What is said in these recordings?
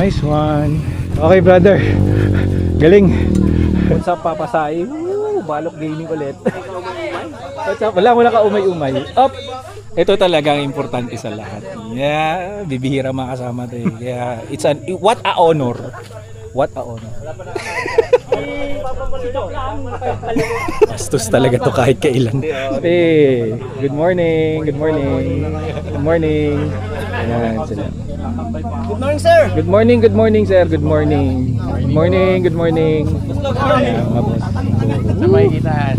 Nice one. Okay brother. Galing. What's up Papa Sai? Balok gaming ulit. What's up? Wala ka umay-umay. Up. Ito talaga ang importante sa lahat. Yeah, bibihira makasama tayo. Yeah, what a honor. What a honor. Bastos talaga to kahit kailan. Hey, good morning. Good morning. Good morning. Ayan sila. Good morning, sir. Good morning, good morning, sir. Good morning. Good morning, good morning. Sa makikitaan.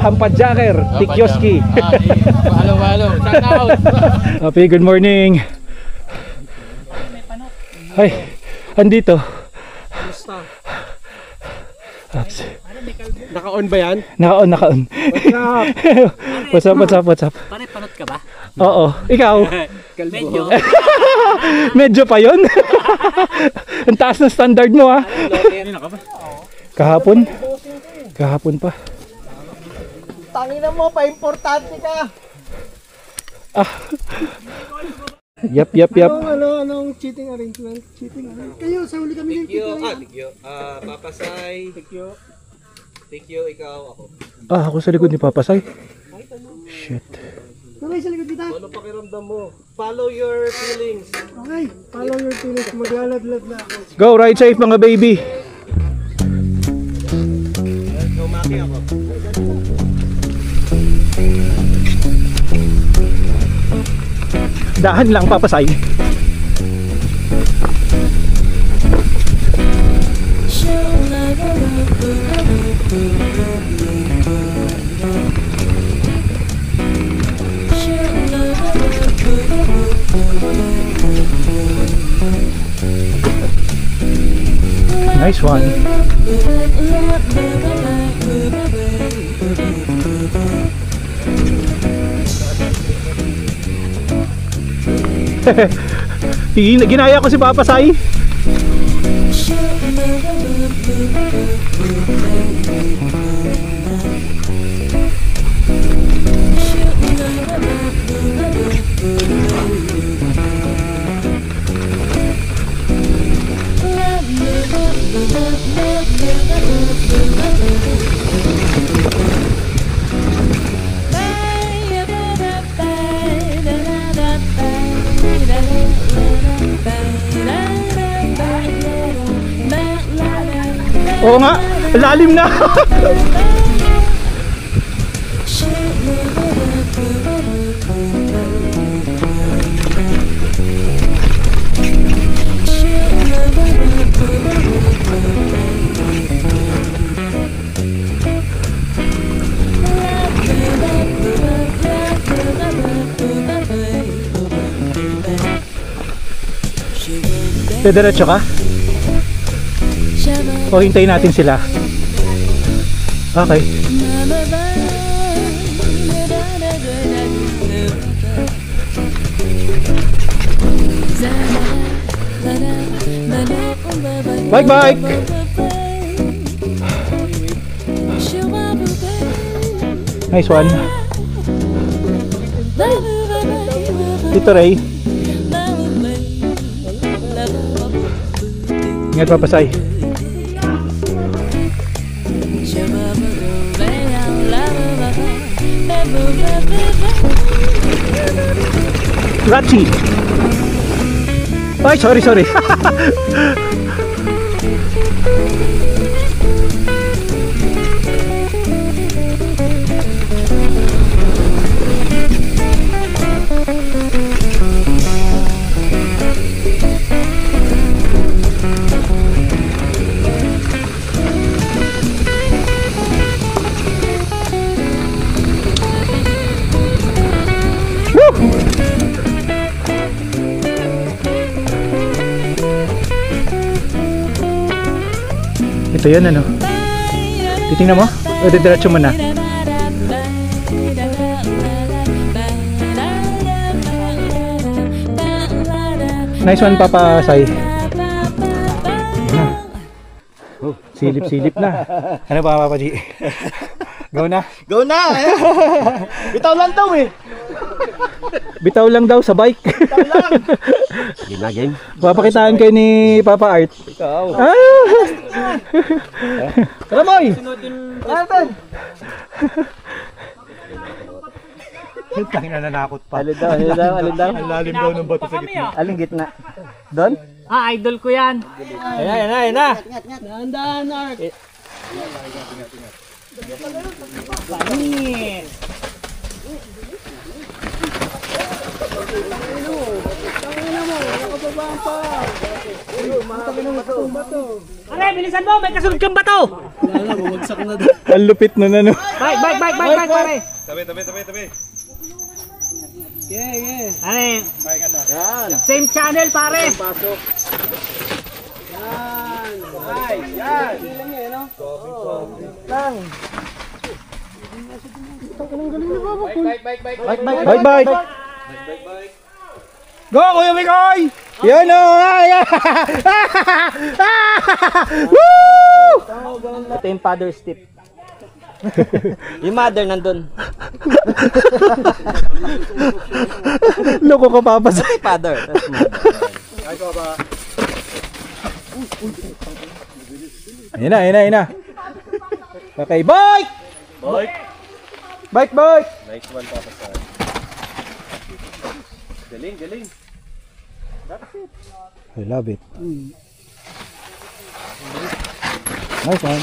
Hampadjaker, Tikyoski. Halo. Shout out. Happy good morning. Ay, andito. Naka-on ba yan? Naka-on. What's up? Pare, panot ka ba? Oo. Ikaw? Medyo. Medyo pa yun? Ang taas ng standard mo ha? Kahapon? Kahapon pa. Tangina mo, pa-importante ka. Yap. Anong cheating arrangement? Kayo, sa huli kami ng Tikyo. Papasay. Tikyo, ikaw, ako. Ako sa likod ni Papasay. Shit. Tuloy sa likod kita. Ano pakiramdam mo? Follow your feelings. Okay, follow your feelings. Maglalad-lad na ako. Go, ride safe mga baby. Umaki ako. Dahan lang Papasay. Nice one. Ginaya ko si Papasay. Oo nga, lalim na. Diretso ka? O hintayin natin sila. Okay. Bike. Nice one. Dito Ray. Ingat Papasay. Rachi. Ay, sorry. Ito yun ano. Titingnan mo? O didiretso mo na? Nice one Papasay. Silip na. Ano ba Papa G? Go na? Go na! Bitaw lang daw eh. Bitaw lang daw sa bike. Game na game. Papakitaan kayo ni Papa Art. Ikaw. Tara boy! Tangina nanakot pa. Alin daw. Ang lalim daw ng bato sa gitna. Alin gitna? Doon? Ah, idol ko yan. Ayan na. Dahan-dahan, Art. Pangit. Are, bilisan mo, may kasunod kang bato. Wala, bumagsak na doon. Ang lupit nun ano. Bike, pare. Tabi. Yeah. Are, same channel, pare. Bye. Go Kuya Mikoy! Yan o! Woo! Ito yung father's tip. Yung mother nandun. Loko ka papas. Father. Ayun na. Okay, bike! Bike! Nice one, Papa Sai. Galing. I love it. Nice one.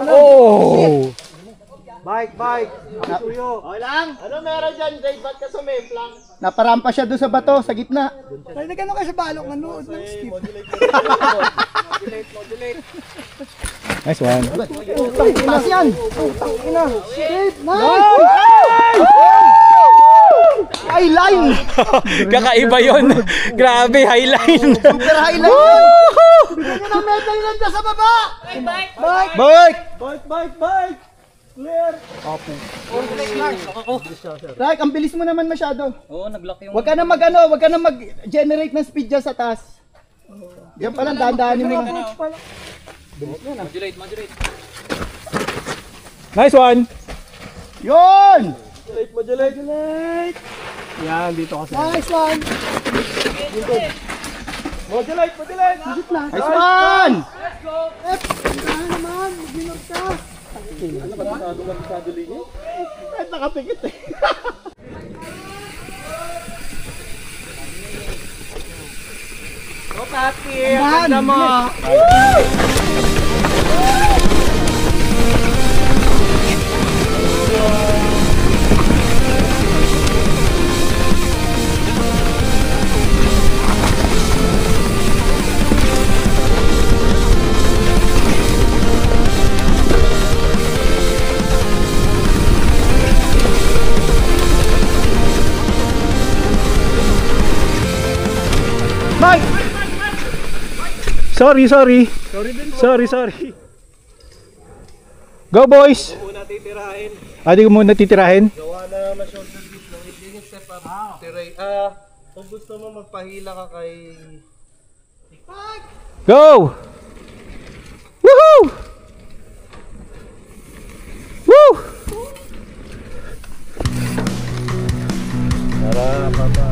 Oh! Bike. Natuyo. Okay lang? Ano meron dyan, Jay? Ba't ka sumemplang? Naparampa siya doon sa bato, sa gitna. Ay, nagano ka sa balok, nanood ng skip. Nice one. Taas yan. Ina. Skip. Nice! Highline! Kakaiba yun. Grabe, highline. Super highline yun! Bigyan nyo ng medal yan dyan sa baba! Bike! Clear! Right, ang bilis mo naman masyado. Oo, nag-lock yung... Huwag ka na mag-generate ng speed dyan sa taas. Diyan pa lang, dahan-dahanin mo lang. Modulate. Nice one. Yun! Yan, dito kasi. Nice one! Modulate. Nice one! Let's go! Dahan naman, mag-inod ka. Nakapikit eh. Dahan mo! Mike! Sorry. Go boys! Muna titirahin. Di ko muna titirahin. Gawa na ma-shoulder dip lang. If you step up, tiray. Kung gusto mo magpahila ka kay... Go! Woohoo! Woo! Tara, Papa.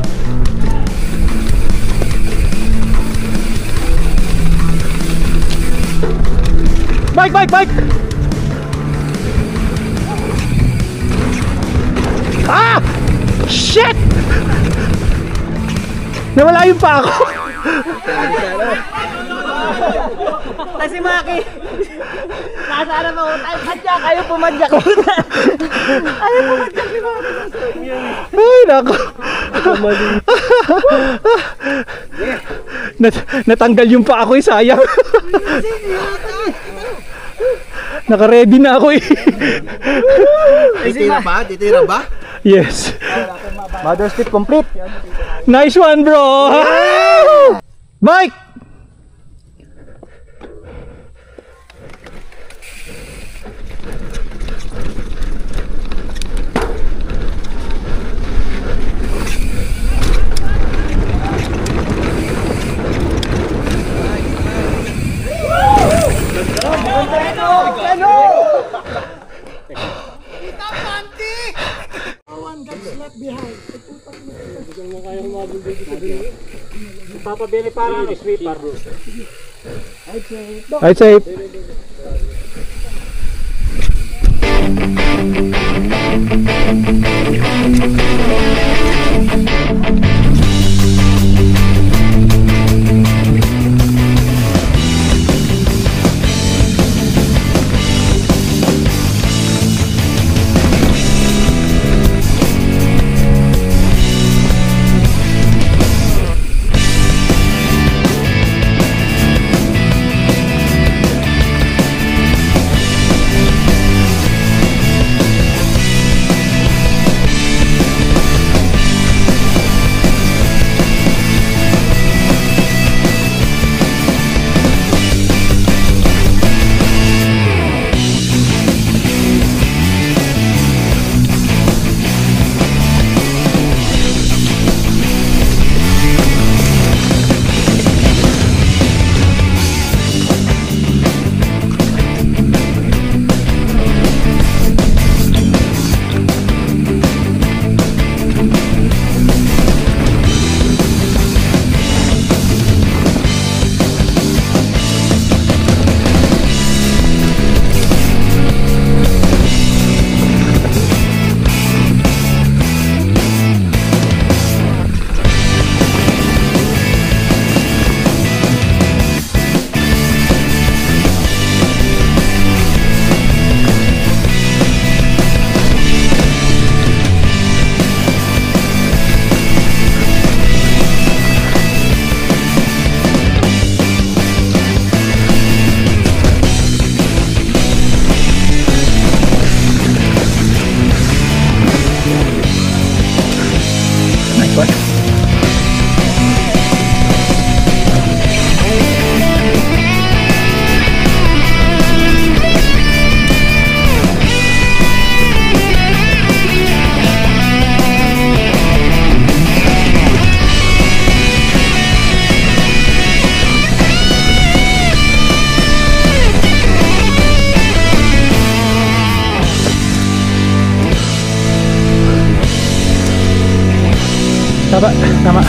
Bike! Ah! Shit! Nawala yung pa ako. Kasi Maki, nasa na mo tayo, padyak, ayaw pumadyak mo. Ayaw pumadyak si Maki. Ay, nako. Natanggal yung pa ako, sayang. Naka-ready na ako eh. Titira ba? Yes. Mother's tip complete. Nice one, bro. Mike! pabili para sweeper. Ride safe. Tama, tama.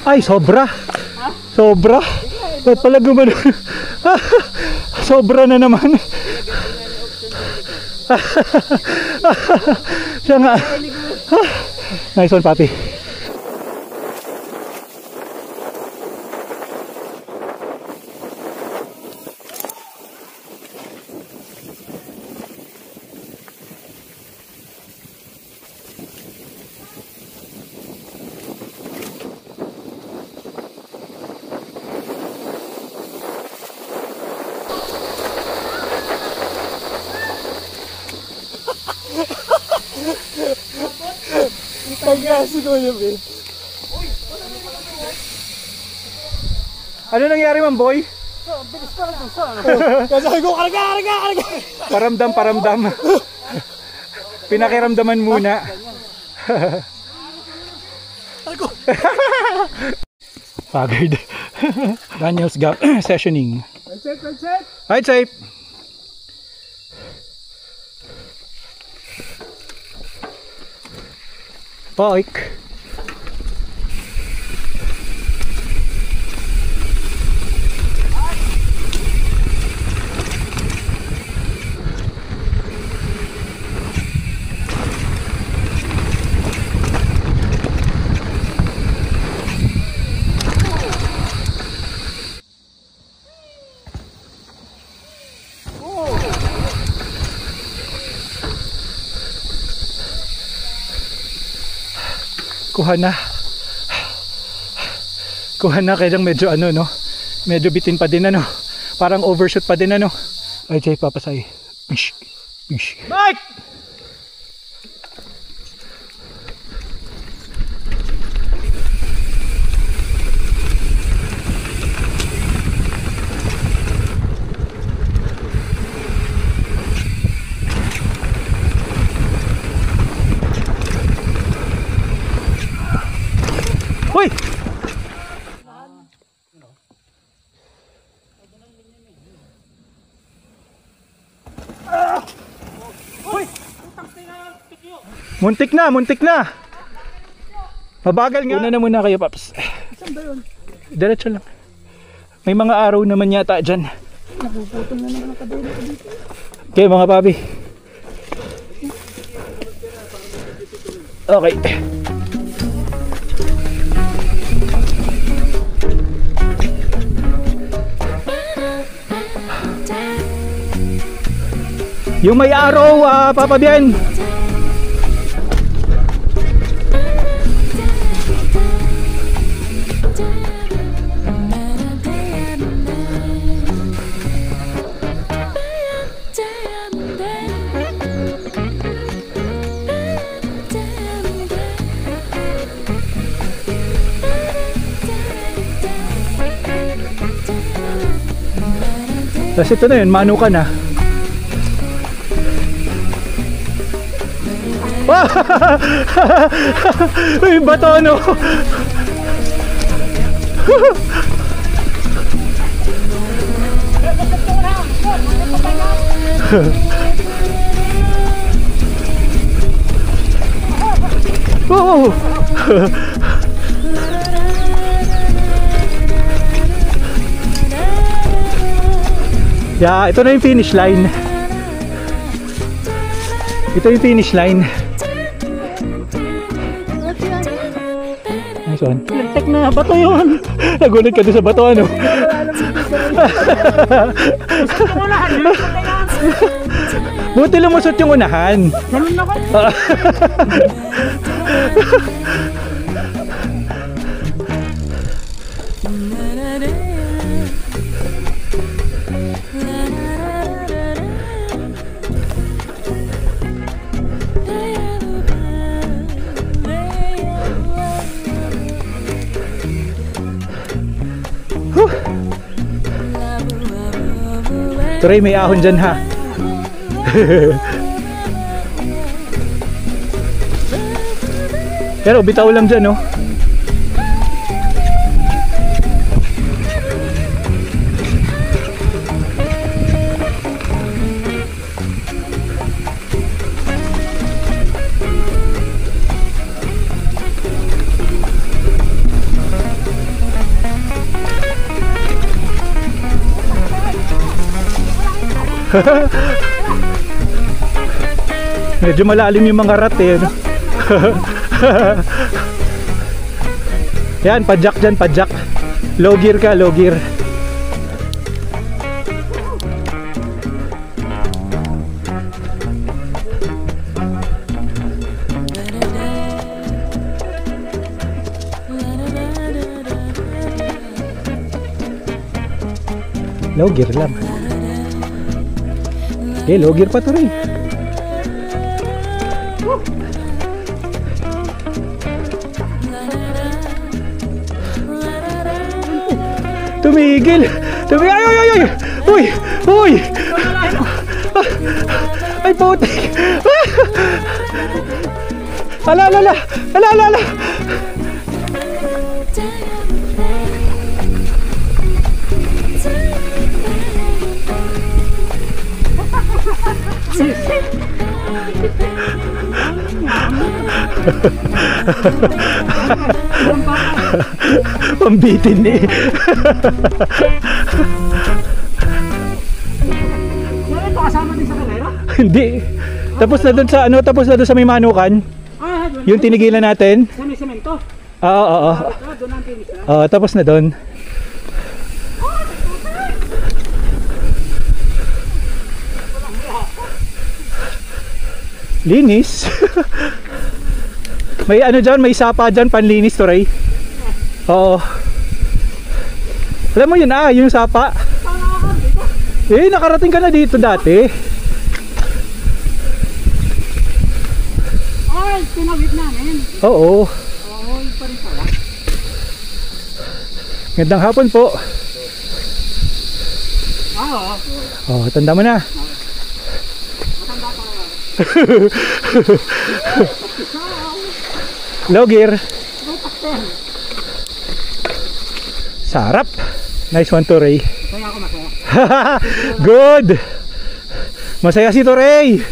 Ay, sobra. Sobra. Ba't pala gumano? Sobra na naman. Siya nga. Nice one, papi. Ano nangyari, man boy? Bilis pa lang sa ano. Kasi ko karga. Paramdam. Pinakiramdaman muna. Pagod. Daniel's gap sessioning. Right safe. Pike. Kuha na. Kuha na, kaya medyo ano, no? Medyo bitin pa din, ano? Parang overshoot pa din, ano? Ay, Jay, papasay. Bish! Bish! Mike! Hoy! Muntik na, muntik na. Mabagal nga. Una na muna kayo, Paps. Saan ba yun? Diretso lang. May mga araw naman yata dyan. Napuputol na naman ang kadena ko dito. Okay, mga papi. Okay. Yung may araw, Papa Bien. Tapos ito na yun, mano ka na. Uy, bato ano. Oh. Yeah, ito na yung finish line. Ito yung finish line. Nice one. Lintek na, bato yun. Nagulat ka doon sa bato, ano? Buti lumusot yung unahan. Ganun na ko. Turay, may ahon dyan, ha? Pero bitaw lang dyan, no? Medyo malalim yung mga rat eh. Yan, padjak dyan, padjak. Low gear ka, low gear. Low gear lang. Okay, low gear pa to rin. Tumigil! Tumigil! Ay, ay, ay, ay! Uy! Uy! Ay, putik! Ala, ala, ala! Ala, ala, ala! Pambitin eh. Ito kasama din sa kalero? Hindi. Tapos na doon sa ano, tapos na doon sa may manukan. Yung tinigilan natin. Sa may semento? Oo, oo. Doon ang finish na. Oo, tapos na doon. Linis. May ano dyan, may sapa dyan, panlinis to Ray. Oo. Alam mo yun yung sapa. Eh, nakarating ka na dito dati. Ay, tinawid namin. Oo. Oo, yun pa rin pala. Gandang hapon po. Oo. Oh, tanda mo na. Matanda pa lang. Logir. Sarap. Nice one to Ray. Kaya ako masaya. Good. Masaya si Torey.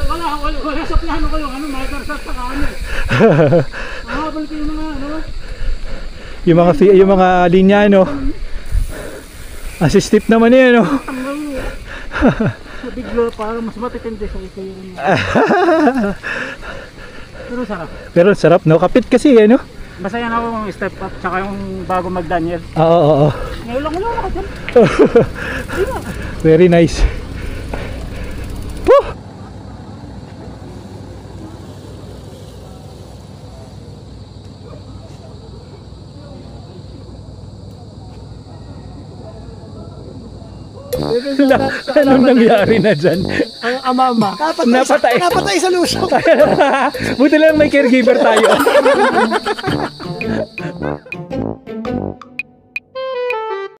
Wala sa plano ko yung ano, microsoft sa kanya. Mahabal ko yung mga ano. Yung mga linya no. Assistive naman yan no. Biglo para mas matitindi sa ito yung pero sarap. Pero sarap no. Kapit kasi no. Masaya na ako yung step up tsaka yung bago mag-Daniel. Oo. Ngayon lang ako dyan. Very nice. Woo! Anong nangyari na dyan? Ang ama-ama. Napatay. Napatay sa lusok. Buti lang may caregiver tayo.